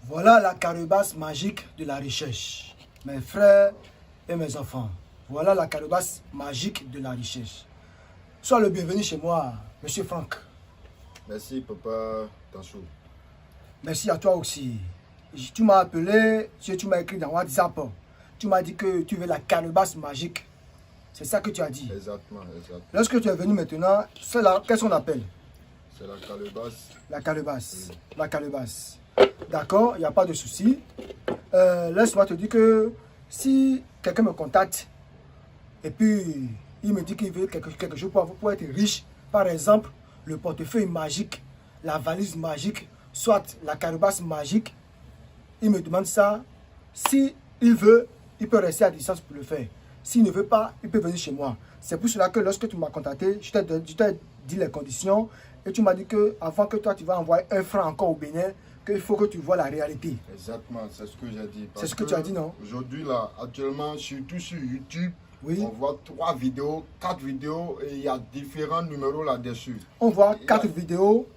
Voilà la calebasse magique de la richesse. Mes frères et mes enfants, voilà la calebasse magique de la richesse. Sois le bienvenu chez moi, Monsieur Franck. Merci, Papa Tanchou. Merci à toi aussi. Tu m'as appelé, tu m'as écrit dans WhatsApp. Tu m'as dit que tu veux la calebasse magique. C'est ça que tu as dit. Exactement, exactement. Lorsque tu es venu maintenant, c'est là, qu'est-ce qu'on appelle? C'est la calebasse. La calebasse. Oui. La calebasse. D'accord, il n'y a pas de souci. Laisse-moi te dire que si quelqu'un me contacte et puis il me dit qu'il veut quelque chose pour être riche, par exemple, le portefeuille magique, la valise magique, soit la calebasse magique, il me demande ça. Si il veut, il peut rester à distance pour le faire. S'il ne veut pas, il peut venir chez moi. C'est pour cela que lorsque tu m'as contacté, je t'ai dit les conditions et tu m'as dit que avant que toi tu vas envoyer un franc encore au Bénin, qu'il faut que tu vois la réalité. Exactement, c'est ce que j'ai dit. C'est ce que tu as dit, non? Aujourd'hui, là, actuellement, surtout sur YouTube, Oui. on voit 3 vidéos, 4 vidéos et il y a différents numéros là-dessus. On voit Il y a 4 vidéos,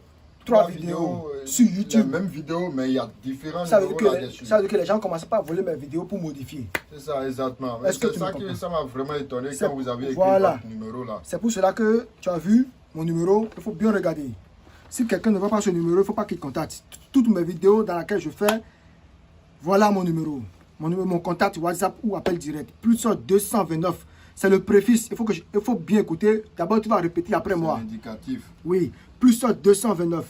3 vidéos sur Les YouTube. mêmes vidéos, mais il y a différents Ça veut numéros dire là-dessus. que les gens commencent pas à voler mes vidéos pour modifier. C'est ça, exactement. Est-ce que C'est tu ça me comprends? ça m'a vraiment étonné C'est- quand vous avez écrit voilà. votre numéro là. C'est pour cela que tu as vu mon numéro, il faut bien regarder. Si quelqu'un ne voit pas ce numéro, il ne faut pas qu'il contacte. Toutes mes vidéos dans lesquelles je fais, voilà mon numéro. Mon contact WhatsApp ou appel direct. Plus 229. C'est le préfixe. Il faut bien écouter. D'abord, tu vas répéter après moi. C'est indicatif. Oui. Plus 229.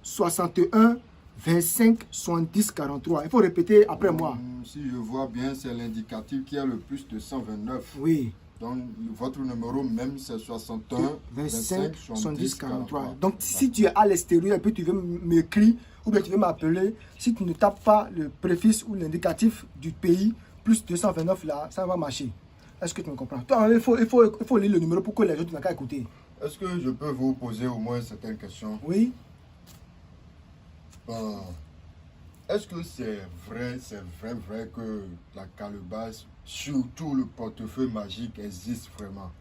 61 25 70 43. Il faut répéter après moi. Si je vois bien, c'est l'indicatif qui a le plus de 129. Oui. Donc, votre numéro même, c'est 61 25 70 43. 43. Donc, si tu es à l'extérieur et puis tu veux m'écrire ou bien tu veux m'appeler, si tu ne tapes pas le préfixe ou l'indicatif du pays, plus 229 là, ça va marcher. Est-ce que tu me comprends? Toi, il faut lire le numéro pour que les autres n'aient qu'à écouter. Est-ce que je peux vous poser au moins certaines questions? Oui. Est-ce que c'est vrai que la calebasse, surtout le portefeuille magique, existe vraiment?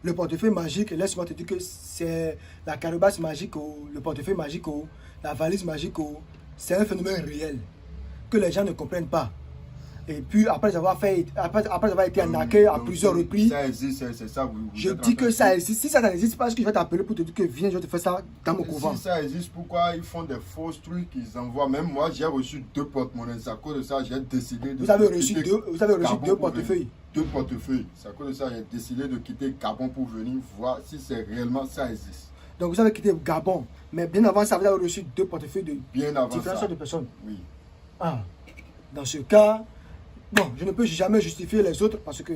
Le portefeuille magique, laisse-moi te dire que c'est la calebasse magique, le portefeuille magique, la valise magique, c'est un phénomène réel que les gens ne comprennent pas. Et puis après avoir été arnaqué à plusieurs reprises, Ça existe, c'est ça. je dis que ça existe. Si ça n'existe pas, est-ce que je vais t'appeler pour te dire que viens, je te fais ça dans mon couvent? Si ça existe, pourquoi ils font des fausses trucs qu'ils envoient? Même moi, j'ai reçu 2 porte-monnaies. C'est à cause de ça j'ai décidé de Vous avez reçu quitter deux Gabon pour portefeuilles. venir. 2 portefeuilles. C'est à cause de ça j'ai décidé de quitter Gabon pour venir voir si c'est réellement ça existe. Donc vous avez quitté Gabon. Mais bien avant ça, vous avez reçu 2 portefeuilles de Bien avant différentes ça. sortes de personnes. Oui. Ah, dans ce cas, bon, je ne peux jamais justifier les autres parce que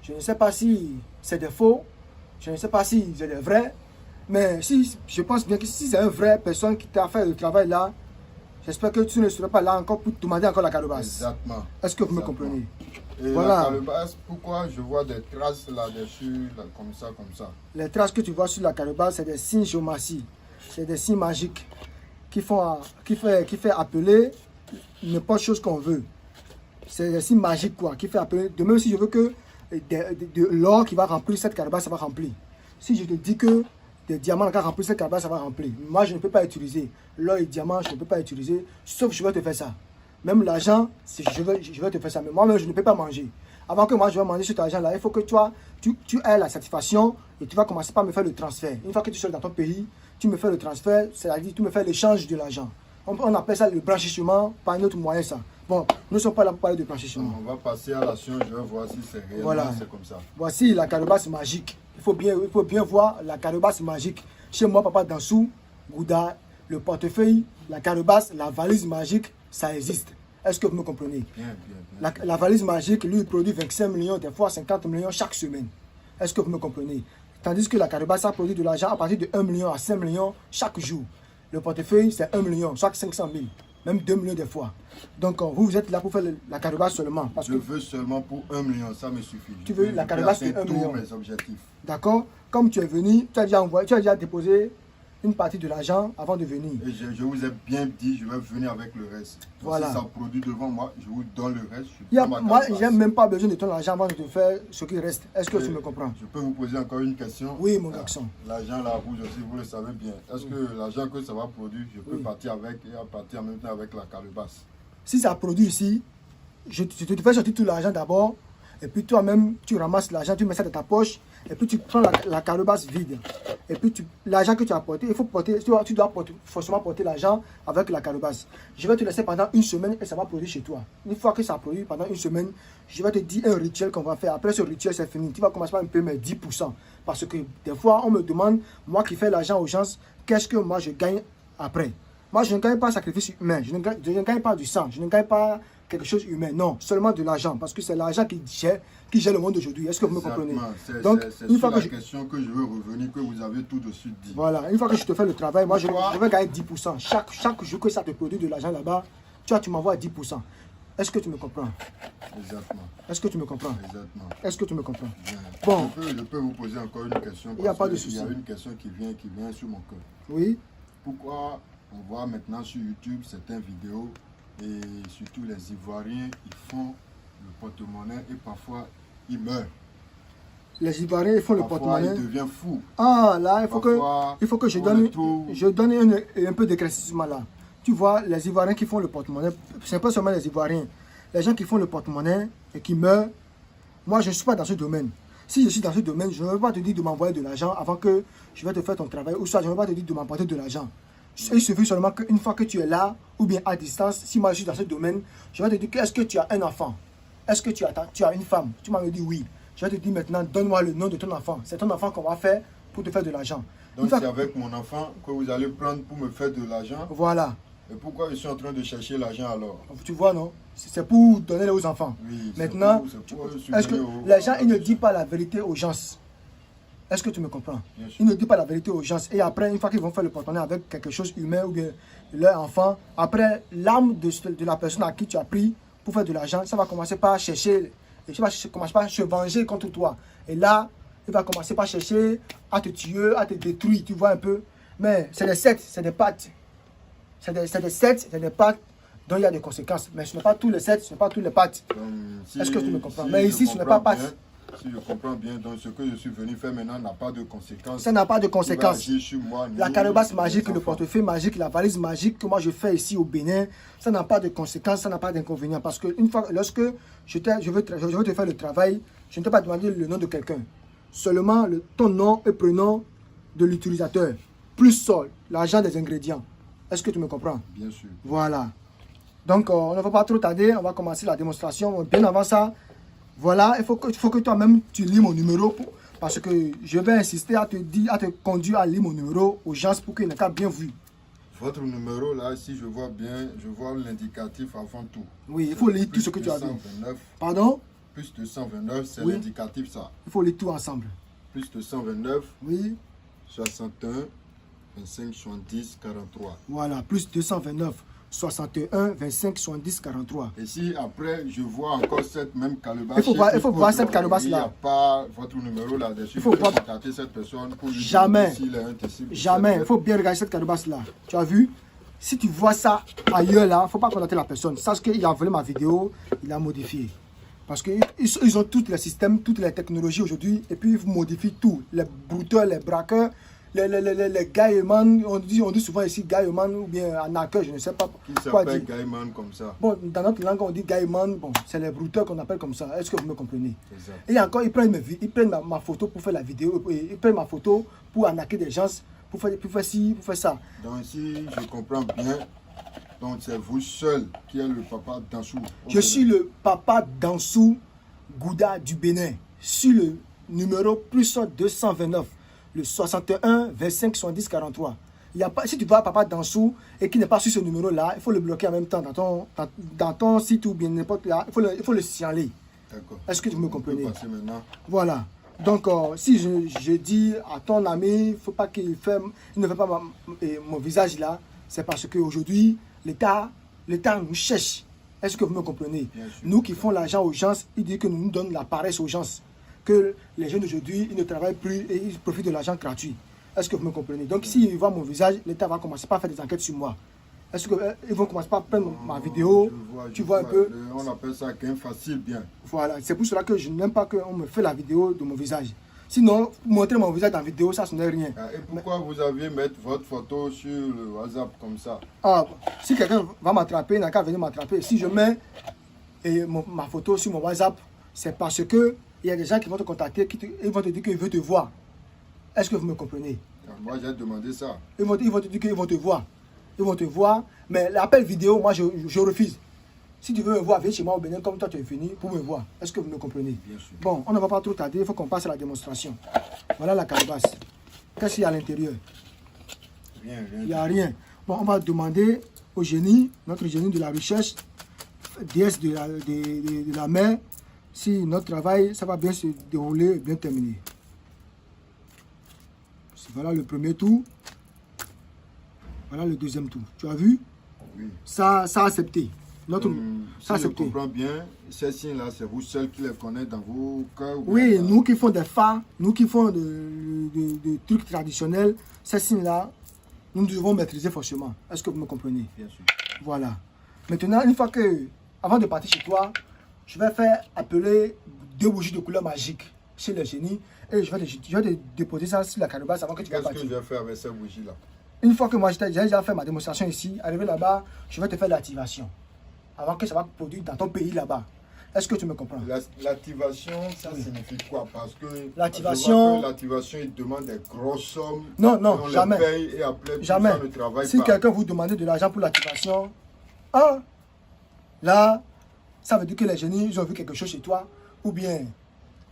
je ne sais pas si c'est des faux, je ne sais pas si c'est des vrais, mais si je pense bien que si c'est une vraie personne qui t'a fait le travail là, j'espère que tu ne seras pas là encore pour te demander encore la calebasse. Exactement. Est-ce que vous me Exactement. comprenez? Et Voilà. la calebasse, pourquoi je vois des traces là-dessus, là, comme ça? Les traces que tu vois sur la calebasse, c'est des signes géomatie, c'est des signes magiques qui fait appeler n'importe chose qu'on veut. C'est des signes magiques quoi, qui fait appeler. De même si je veux que de l'or qui va remplir cette calebasse, ça va remplir. Si je te dis que des diamants qui vont remplir cette calebasse, ça va remplir. Moi, je ne peux pas utiliser. L'or et diamant, je ne peux pas utiliser, sauf que je vais te faire ça. Même l'argent, je vais te faire ça. Mais moi-même, je ne peux pas manger. Avant que moi, je vais manger cet argent-là, il faut que toi, tu aies la satisfaction et tu vas commencer par me faire le transfert. Une fois que tu seras dans ton pays, tu me fais le transfert, c'est-à-dire tu me fais l'échange de l'argent. On appelle ça le blanchissement par un autre moyen, ça. Bon, nous ne sommes pas là pour parler de blanchissement. On va passer à l'action, je vais voir si c'est réellement Voilà. c'est comme ça. Voici la calebasse magique. Il faut bien voir la calebasse magique. Chez moi, Papa Dansou, Gouda, le portefeuille, la calebasse, la valise magique, ça existe. Est-ce que vous me comprenez? Bien. La valise magique, lui, il produit 25 millions, des fois 50 millions chaque semaine. Est-ce que vous me comprenez? Tandis que la calebasse, ça produit de l'argent à partir de 1 million à 5 millions chaque jour. Le portefeuille, c'est 1 million, chaque 500 000. Même 2 millions des fois. Donc, vous êtes là pour faire la calebasse seulement. Parce Je que, veux seulement pour 1 million, ça me suffit. Tu veux la calebasse de 1 million. tous mes objectifs. d'accord, comme tu es venu, tu as déjà déposé une partie de l'argent avant de venir. Et je vous ai bien dit, je vais venir avec le reste. Donc, voilà. Si ça produit devant moi, je vous donne le reste. Moi, je n'ai même pas besoin de ton argent avant de te faire ce qui reste. Est-ce que tu me comprends? Je peux vous poser encore une question? Oui, mon garçon. L'argent là, vous aussi, vous le savez bien. Est-ce que l'argent que ça va produire, je peux partir avec et partir en même temps avec la calebasse? Si ça produit ici, je te fais sortir tout l'argent d'abord. Et puis toi-même, tu ramasses l'argent, tu mets ça dans ta poche. Et puis tu prends la calebasse vide. Et puis l'argent que tu as porté, il faut porter, tu dois forcément porter l'argent avec la calebasse. Je vais te laisser pendant une semaine et ça va produire chez toi. Une fois que ça produit pendant une semaine, je vais te dire un rituel qu'on va faire. Après ce rituel, c'est fini. Tu vas commencer par me payer mes 10%. Parce que des fois, on me demande, moi qui fais l'argent aux gens, qu'est-ce que moi je gagne après? Moi, je ne gagne pas sacrifice humain. Je ne gagne pas du sang. Je ne gagne pas quelque chose humain. Non, seulement de l'argent. Parce que c'est l'argent qui gère le monde d'aujourd'hui. Est-ce que vous me comprenez? Donc, c'est une question que je veux revenir, que vous avez tout de suite dit. Voilà, une fois que je te fais le travail, moi, je vais gagner 10%. Chaque jour que ça te produit de l'argent là-bas, tu m'envoies 10%. Est-ce que tu me comprends? Exactement. Est-ce que tu me comprends? Exactement. Est-ce que tu me comprends? Bien. Bon. Je peux vous poser encore une question. Il n'y a pas de souci. Il y a une question qui vient sur mon cœur. Oui. Pourquoi on voit maintenant sur YouTube certaines vidéos et surtout les Ivoiriens, ils font le porte-monnaie et parfois ils meurent. Les Ivoiriens, ils font le porte-monnaie. Ils deviennent fous. Ah, là, il faut que je donne un peu d'éclaircissement là. Tu vois, les Ivoiriens qui font le porte-monnaie, ce n'est pas seulement les Ivoiriens. Les gens qui font le porte-monnaie et qui meurent, moi, je ne suis pas dans ce domaine. Si je suis dans ce domaine, je ne vais pas te dire de m'envoyer de l'argent avant que je vais te faire ton travail. Ou soit, je ne vais pas te dire de m'apporter de l'argent. Il suffit seulement qu'une fois que tu es là, ou bien à distance, si moi je suis dans ce domaine, je vais te dire, est-ce que tu as un enfant? Est-ce que tu as une femme? Tu m'as dit oui. Je vais te dire maintenant, donne-moi le nom de ton enfant. C'est ton enfant qu'on va faire pour te faire de l'argent. Donc c'est avec mon enfant que vous allez prendre pour me faire de l'argent? Voilà. Et pourquoi je suis en train de chercher l'argent alors? Tu vois, non? C'est pour donner aux enfants. Oui, maintenant, est-ce que les gens, ils ne disent pas la vérité aux gens? Est-ce que tu me comprends? Ils ne disent pas la vérité aux gens. Et après, une fois qu'ils vont faire le porte-monnaie avec quelque chose humain ou bien leur enfant, après, l'âme de la personne à qui tu as pris pour faire de l'argent, ça va commencer par chercher, ça va commencer par se venger contre toi. Et là, il va commencer par chercher à te tuer, à te détruire, tu vois un peu. Mais c'est des sept, c'est des pattes. C'est des sept, c'est des pattes dont il y a des conséquences. Mais ce n'est pas tous les sept, ce n'est pas tous les pattes. Est-ce que tu me comprends? Mais ici, ce n'est pas pattes. Si je comprends bien, donc ce que je suis venu faire maintenant n'a pas de conséquences. Ça n'a pas de conséquences. Moi, la calebasse magique, le portefeuille magique, la valise magique que moi je fais ici au Bénin, ça n'a pas de conséquences, ça n'a pas d'inconvénients. Parce que une fois, lorsque je veux te faire le travail, je ne t'ai pas demandé le nom de quelqu'un. Seulement ton nom et prénom de l'utilisateur, plus sol, l'argent des ingrédients. Est-ce que tu me comprends? Bien sûr. Voilà. Donc, on ne va pas trop tarder, on va commencer la démonstration. Bien avant ça, voilà, il faut que toi-même tu lis mon numéro parce que je vais insister à te conduire à lire mon numéro aux gens pour qu'ils n'aient qu'à bien vu. Votre numéro là, si je vois bien, je vois l'indicatif avant tout. Oui, il faut lire tout ce que tu as dit. Pardon? Plus de 129, c'est l'indicatif ça. Il faut lire tout ensemble. Plus de 129. Oui. 61, 25, 70, 43. Voilà, plus 229. 61, 25, 70, 43. Et si après je vois encore cette même calebasse, il faut voir cette calebasse là. Il n'y a pas votre numéro là-dessus. Il faut contacter cette personne pour lui jamais, dire s'il est intéressé. Jamais. Il faut bien regarder cette calebasse là. Tu as vu? Si tu vois ça ailleurs là, il ne faut pas contacter la personne. Sache qu'il a volé ma vidéo, il a modifié. Parce qu'ils ont tous les systèmes, toutes les technologies aujourd'hui, et puis ils modifient tout. Les brouteurs, les braqueurs, les gaïman, on dit souvent ici gaïman ou bien arnaqueur, je ne sais pas quoi dire. Qui s'appelle gaïman comme ça? Bon, dans notre langue, on dit gaïman, bon, c'est les brouteurs qu'on appelle comme ça. Est-ce que vous me comprenez? Exact. Et encore, ils prennent ma photo pour faire la vidéo, ils prennent ma photo pour arnaquer des gens, pour faire ci, pour faire ça. Donc si je comprends bien, donc c'est vous seul qui êtes le papa Dansou. Je suis le papa Dansou Gouda du Bénin. Sur le numéro plus 229. Le 61 25 70 43. Il y a pas, si tu vois papa Dansou et qui n'est pas sur ce numéro-là, il faut le bloquer en même temps dans ton site ou bien n'importe là. Il faut le signaler. D'accord. Est-ce que tu me comprenez? Passer maintenant. Voilà. Donc, si je dis à ton ami, il faut pas qu'il ne fait pas mon visage là, c'est parce qu'aujourd'hui, l'État nous cherche. Est-ce que vous me comprenez? Nous qui font l'argent aux gens, il dit que nous donnons la paresse aux gens. Que les jeunes d'aujourd'hui, ils ne travaillent plus et ils profitent de l'argent gratuit. Est-ce que vous me comprenez? Donc, s'ils voient mon visage, l'État va commencer par faire des enquêtes sur moi. Est-ce qu'ils vont commencer par prendre ma vidéo? Tu vois un peu? On appelle ça gain facile, bien. Voilà, c'est pour cela que je n'aime pas qu'on me fait la vidéo de mon visage. Sinon, montrer mon visage dans la vidéo, ça ce n'est rien. Et pourquoi vous aviez mettre votre photo sur le WhatsApp comme ça? Ah, si quelqu'un va m'attraper, il n'a qu'à venir m'attraper. Si je mets ma photo sur mon WhatsApp, c'est parce que il y a des gens qui vont te contacter, ils vont te dire qu'ils veulent te voir. Est-ce que vous me comprenez? Moi, j'ai demandé ça. Ils vont te dire qu'ils vont te voir. Ils vont te voir, mais l'appel vidéo, moi, je refuse. Si tu veux me voir, viens chez moi au Bénin comme toi tu es venu pour me voir. Est-ce que vous me comprenez? Bien sûr. Bon, on ne va pas trop tarder, il faut qu'on passe à la démonstration. Voilà la calebasse. Qu'est-ce qu'il y a à l'intérieur? Rien. Il n'y a rien. Bon, on va demander au génie, notre génie de la recherche, déesse de la mer, si notre travail, ça va bien se dérouler, bien terminer. Voilà le premier tour. Voilà le deuxième tour. Tu as vu? Oui. Ça a accepté. Si je comprends bien, ces signes-là, c'est vous seuls qui les connaissez dans vos cœurs? Oui, nous qui font des phares, nous qui font des trucs traditionnels, ces signes-là, nous devons maîtriser forcément. Est-ce que vous me comprenez? Bien sûr. Voilà. Maintenant, une fois que, avant de partir chez toi, je vais faire appeler 2 bougies de couleur magique chez le génie et je vais te déposer ça sur la calebasse avant que tu vas partir. Qu'est-ce que je vais faire avec ces bougies-là? Une fois que moi j'ai déjà fait ma démonstration ici, arrivé là-bas, je vais te faire l'activation. Avant que ça va produire dans ton pays là-bas. Est-ce que tu me comprends? L'activation, ça signifie quoi? Parce que l'activation, il demande des grosses sommes. Non, jamais. Les paye et après, jamais. Ça ne travaille si quelqu'un vous demande de l'argent pour l'activation, là, ça veut dire que les génies, ils ont vu quelque chose chez toi, ou bien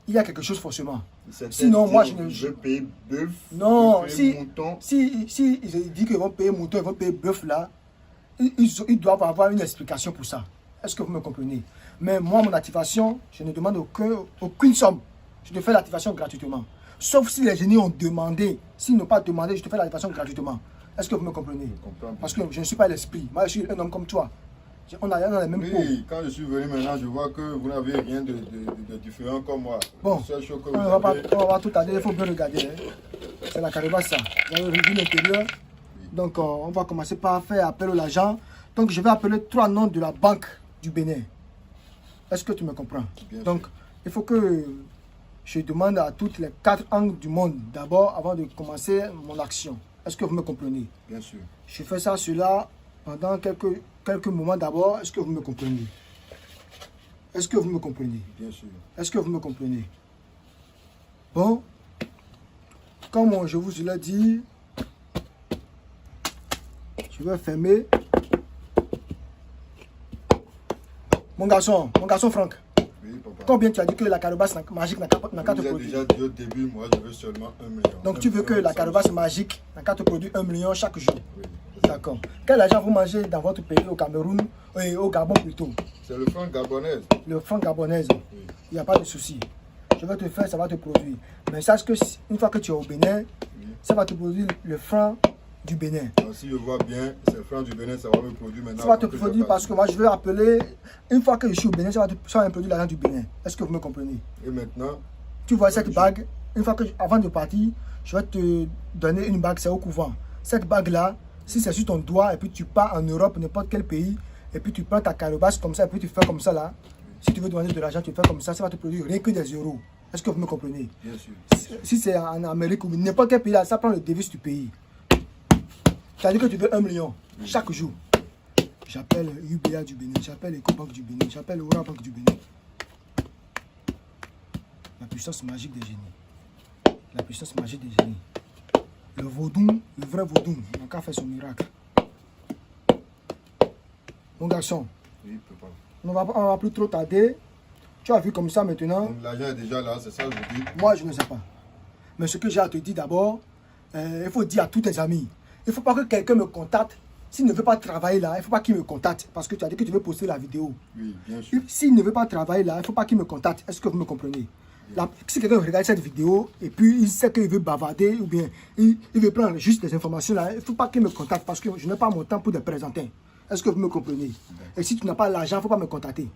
il y a quelque chose forcément. Sinon, moi, je ne... Je paye bœuf, non, mouton. Si ils disent qu'ils vont payer mouton, ils vont payer bœuf là, ils doivent avoir une explication pour ça. Est-ce que vous me comprenez? Mais moi, mon activation, je ne demande aucune somme. Je te fais l'activation gratuitement. Sauf si les génies ont demandé. S'ils n'ont pas demandé, je te fais l'activation gratuitement. Est-ce que vous me comprenez? Parce que je ne suis pas l'esprit. Moi, je suis un homme comme toi. On a les mêmes peaux. Oui, quand je suis venu maintenant, je vois que vous n'avez rien de différent comme moi. Bon, on va pas tout tarder, il faut bien regarder. Hein. C'est la calebasse, ça. Vous avez revu l'intérieur. Donc, on va commencer par faire appel à l'agent. Donc, je vais appeler 3 noms de la Banque du Bénin. Est-ce que tu me comprends? Donc, il faut que je demande à toutes les 4 angles du monde d'abord avant de commencer mon action. Est-ce que vous me comprenez? Bien sûr. Je fais ça, cela pendant quelques moments d'abord. Est-ce que vous me comprenez? Est-ce que vous me comprenez? Bien sûr. Est-ce que vous me comprenez? Bon, comme je vous l'ai dit, je vais fermer. Mon garçon Franck. Oui, papa. Combien tu as dit que la calebasse magique n'a qu'à te produire? Déjà dit au début, moi je veux seulement 1 million. Donc tu veux que la calebasse magique n'a qu'à te produire 1 million chaque jour? Oui. D'accord. Quel argent vous mangez dans votre pays, au Cameroun, et au Gabon plutôt? C'est le franc gabonais. Le franc gabonais. Oui. Il n'y a pas de souci. Je vais te faire, ça va te produire. Mais sache que une fois que tu es au Bénin, ça va te produire le franc du Bénin. Alors, si je vois bien, c'est le franc du Bénin, ça va me produire maintenant. Ça va te produire parce que moi je veux appeler, une fois que je suis au Bénin, ça va me produire l'argent du Bénin. Est-ce que vous me comprenez? Et maintenant, tu vois cette bague, une fois que, avant de partir, je vais te donner une bague, c'est au couvent. Cette bague-là, si c'est sur ton doigt et puis tu pars en Europe, n'importe quel pays, et puis tu prends ta calebasse comme ça, et puis tu fais comme ça là. Si tu veux demander de l'argent, tu fais comme ça va te produire rien que des euros. Est-ce que vous me comprenez? bien sûr. Si c'est en Amérique ou n'importe quel pays là, ça prend le devise du pays. Tu as dit que tu veux 1 million chaque jour. J'appelle UBA du Bénin, j'appelle Ecobank du Bénin, j'appelle Orabank du Bénin. La puissance magique des génies. La puissance magique des génies. Le vaudou, le vrai vaudou, il n'a qu'à faire son miracle. Mon garçon, Oui, papa. on va plus trop tarder. Tu as vu comme ça maintenant. Donc l'argent est déjà là, c'est ça que je dis. Moi, je ne sais pas. Mais ce que j'ai à te dire d'abord, il faut dire à tous tes amis. Il ne faut pas que quelqu'un me contacte. S'il ne veut pas travailler là, il ne faut pas qu'il me contacte. Parce que tu as dit que tu veux poster la vidéo. Oui, bien sûr. S'il ne veut pas travailler là, il ne faut pas qu'il me contacte. Est-ce que vous me comprenez? Si quelqu'un regarde cette vidéo et puis il sait qu'il veut bavarder ou bien il veut prendre juste des informations là, il ne faut pas qu'il me contacte parce que je n'ai pas mon temps pour te présenter. Est-ce que vous me comprenez? Et si tu n'as pas l'argent, il ne faut pas me contacter.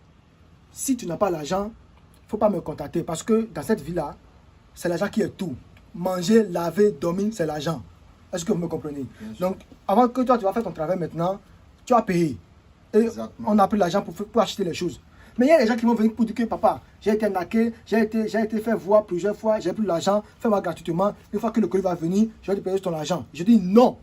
Si tu n'as pas l'argent, il ne faut pas me contacter parce que dans cette vie-là, c'est l'argent qui est tout. manger, laver, dormir, c'est l'argent. Est-ce que vous me comprenez? Donc, avant que toi, tu vas faire ton travail maintenant, tu as payé. Et Exactement. on a pris l'argent pour acheter les choses. Mais il y a des gens qui vont venir pour dire que papa, j'ai été arnaqué, j'ai été fait voir plusieurs fois, j'ai plus l'argent, fais-moi gratuitement. Une fois que le colis va venir, je vais te payer ton argent. Je dis non,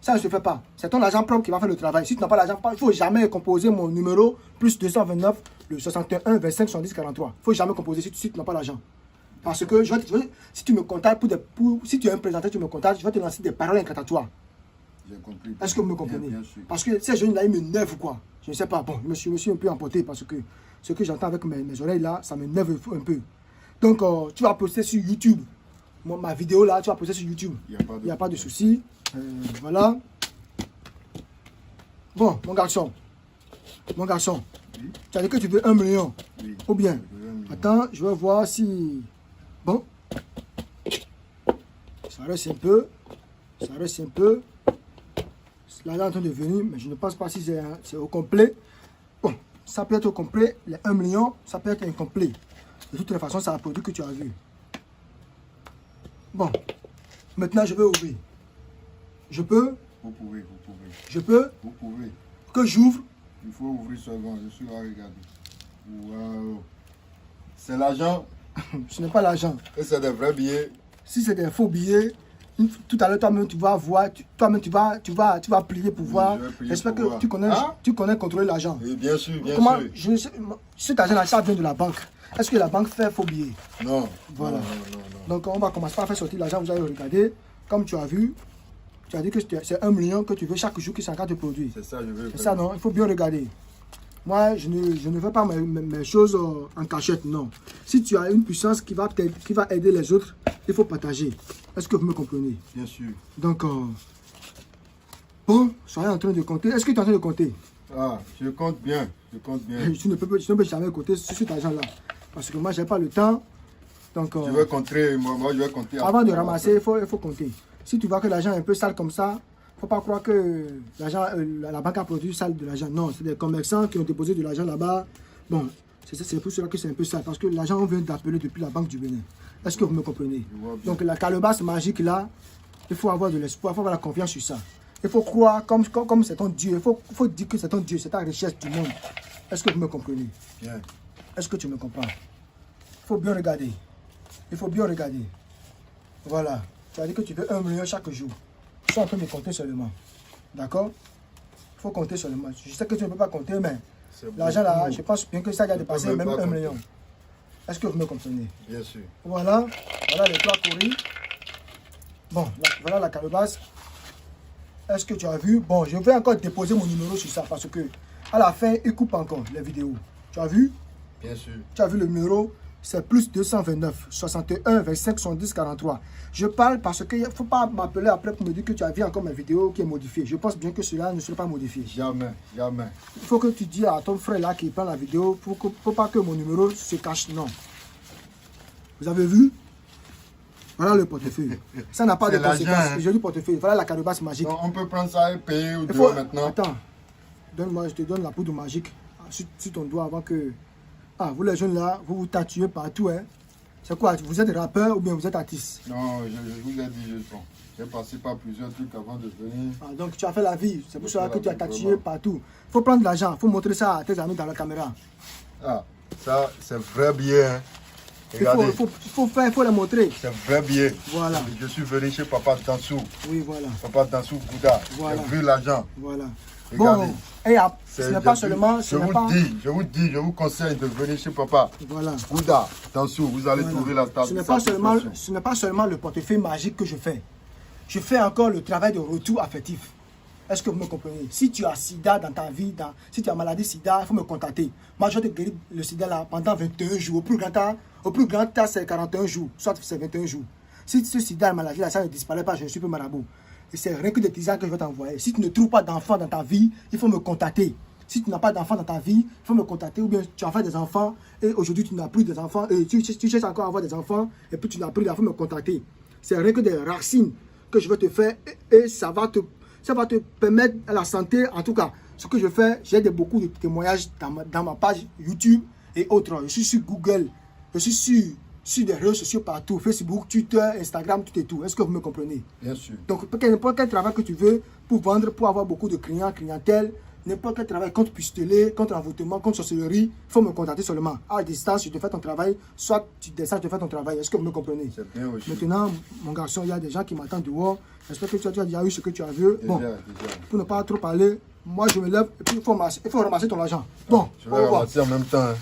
ça ne se fait pas. C'est ton argent propre qui va faire le travail. Si tu n'as pas l'argent, il ne faut jamais composer mon numéro plus 229, le 61 25 70 43. Il ne faut jamais composer si tu n'as pas l'argent. Parce que si tu me contactes si tu es un présenteur, tu me contactes, je vais te lancer des paroles incantatoires. J'ai compris. Est-ce que vous me comprenez? Bien sûr. Parce que ces jeunes-là, ils m'énervent ou quoi? Je ne sais pas. Bon, je me suis un peu emporté parce que ce que j'entends avec mes oreilles là, ça m'énerve un peu. Donc, tu vas poster sur YouTube. Ma vidéo là, tu vas poster sur YouTube. Il n'y a pas de souci. Voilà. Bon, mon garçon. Mon garçon. Oui. Tu as dit que tu veux 1 million. Oui. Ou bien. Je veux 1 million. Attends, je vais voir si... Bon. Ça reste un peu. Ça reste un peu. Là, il est en train de venir, mais je ne pense pas si c'est au complet. Bon, ça peut être au complet. Les 1 million, ça peut être incomplet. De toute façon, c'est un produit que tu as vu. Bon. Maintenant, je vais ouvrir. Je peux? Vous pouvez, vous pouvez. Je peux? Vous pouvez. Que j'ouvre? Il faut ouvrir seulement. Je suis là, regardez. Waouh. C'est l'argent Ce n'est pas l'argent. et c'est des vrais billets. Si c'est des faux billets, tout à l'heure, toi-même, tu vas voir, toi-même, tu vas plier pour voir. je vais plier J'espère pour que voir. tu connais contrôler l'argent. Et bien sûr, bien Comment, sûr. cet argent-là, ça vient de la banque. Est-ce que la banque fait faux billets? Non. Voilà. Non, non, non. Donc, on va commencer par faire sortir l'argent. Vous allez regarder. Comme tu as vu, tu as dit que c'est 1 million que tu veux chaque jour qui s'engage de produits. C'est ça, je veux. C'est ça, non? Il faut bien regarder. Moi, je ne fais pas mes choses en cachette, non. Si tu as une puissance qui va aider les autres, il faut partager. Est-ce que vous me comprenez? Bien sûr. Donc, bon, soyez en train de compter. Est-ce que tu es en train de compter? Ah, je compte bien. Je compte bien. Tu ne peux jamais compter sur cet argent-là. Parce que moi, je n'ai pas le temps. Donc, Je vais compter, moi je vais compter. avant de ramasser, il faut compter. Si tu vois que l'argent est un peu sale comme ça, il ne faut pas croire que la banque a produit sale de l'argent. Non, c'est des commerçants qui ont déposé de l'argent là-bas. Bon, c'est pour cela que c'est un peu sale. Parce que l'argent, on vient d'appeler depuis la Banque du Bénin. Est-ce que vous me comprenez? Donc, la calebasse magique là, il faut avoir de l'espoir, il faut avoir la confiance sur ça. Il faut croire comme c'est ton Dieu. Il faut dire que c'est ton Dieu, c'est ta richesse du monde. Est-ce que vous me comprenez? Bien. Est-ce que tu me comprends? Il faut bien regarder. Il faut bien regarder. Voilà. Tu as dit que tu veux 1 million chaque jour. Je suis en train de compter seulement. D'accord? Il faut compter seulement. Je sais que tu ne peux pas compter, mais l'argent là, je pense bien que ça va dépasser même 1 million. Est-ce que vous me comprenez? Bien sûr. Voilà. Voilà les 3 courris. Bon, voilà la calebasse. Est-ce que tu as vu? Bon, je vais encore déposer mon numéro sur ça parce que à la fin, il coupe encore les vidéos. Tu as vu? Bien sûr. Tu as vu le numéro? C'est plus 229 61 25 70 43. Je parle parce qu'il ne faut pas m'appeler après pour me dire que tu as vu encore ma vidéo qui est modifiée. Je pense bien que cela ne sera pas modifié. Jamais, jamais. Il faut que tu dises à ton frère là qui prend la vidéo pour pas que mon numéro se cache. Non. Vous avez vu? Voilà le portefeuille. Ça n'a pas de conséquences. Hein. Je dis portefeuille. Voilà la calebasse magique. Donc, on peut prendre ça et payer ou deux maintenant. Attends. Donne-moi, je te donne la poudre magique sur ton doigt avant que... Ah, vous les jeunes là, vous vous tatouez partout, hein. C'est quoi? Vous êtes rappeur ou bien vous êtes artiste? Non, je vous ai dit, j'ai passé par plusieurs trucs avant de venir. Ah, donc tu as fait la vie, c'est pour cela que tu as tatoué partout. Il faut prendre l'argent, il faut montrer ça à tes amis dans la caméra. Ah, ça, c'est vrai billet, hein. Regardez. Il faut les montrer. C'est vrai billet. Voilà. Je suis venu chez Papa Dansou. Oui, voilà. Papa Dansou Bouddha. Voilà. J'ai vu l'argent. Voilà. Regardez. Bon, ce n'est pas seulement... Je vous conseille de venir chez Papa. Voilà. Bouddha Dansou, vous allez trouver la table. Ce n'est pas seulement le portefeuille magique que je fais. Je fais encore le travail de retour affectif. Est-ce que vous me comprenez? Si tu as sida dans ta vie, si tu as maladie sida, il faut me contacter. Moi, je vais te guérir le sida là pendant 21 jours. Au plus grand tas, c'est 41 jours. Soit c'est 21 jours. Si ce sida, la maladie là, ça ne disparaît pas, je ne suis plus marabout. Et c'est rien que des tisanes que je vais t'envoyer. Si tu ne trouves pas d'enfant dans ta vie, il faut me contacter. Si tu n'as pas d'enfant dans ta vie, il faut me contacter. Ou bien tu as fait des enfants et aujourd'hui tu n'as plus des enfants. Et tu cherches encore à avoir des enfants et puis tu n'as plus, il faut me contacter. C'est rien que des racines que je vais te faire et ça va te permettre à la santé. En tout cas, ce que je fais, j'ai beaucoup de témoignages dans ma page YouTube et autres. Je suis sur Google, je suis sur sur des réseaux sociaux partout, Facebook, Twitter, Instagram, tout et tout. Est-ce que vous me comprenez? Bien sûr. Donc, n'importe quel travail que tu veux pour vendre, pour avoir beaucoup de clients, clientèle, n'importe quel travail contre pistolet, contre envoûtement, contre sorcellerie, il faut me contacter seulement. À distance, je te fais ton travail, soit tu descends, je te fais ton travail. Est-ce que vous me comprenez? C'est bien aussi. Maintenant, mon garçon, il y a des gens qui m'attendent dehors. J'espère que tu as déjà eu ce que tu as vu. Bon, Déjà. pour ne pas trop parler, moi je me lève et puis il faut ramasser ton argent. Bon, Je au vais revoir. ramasser en même temps. Hein.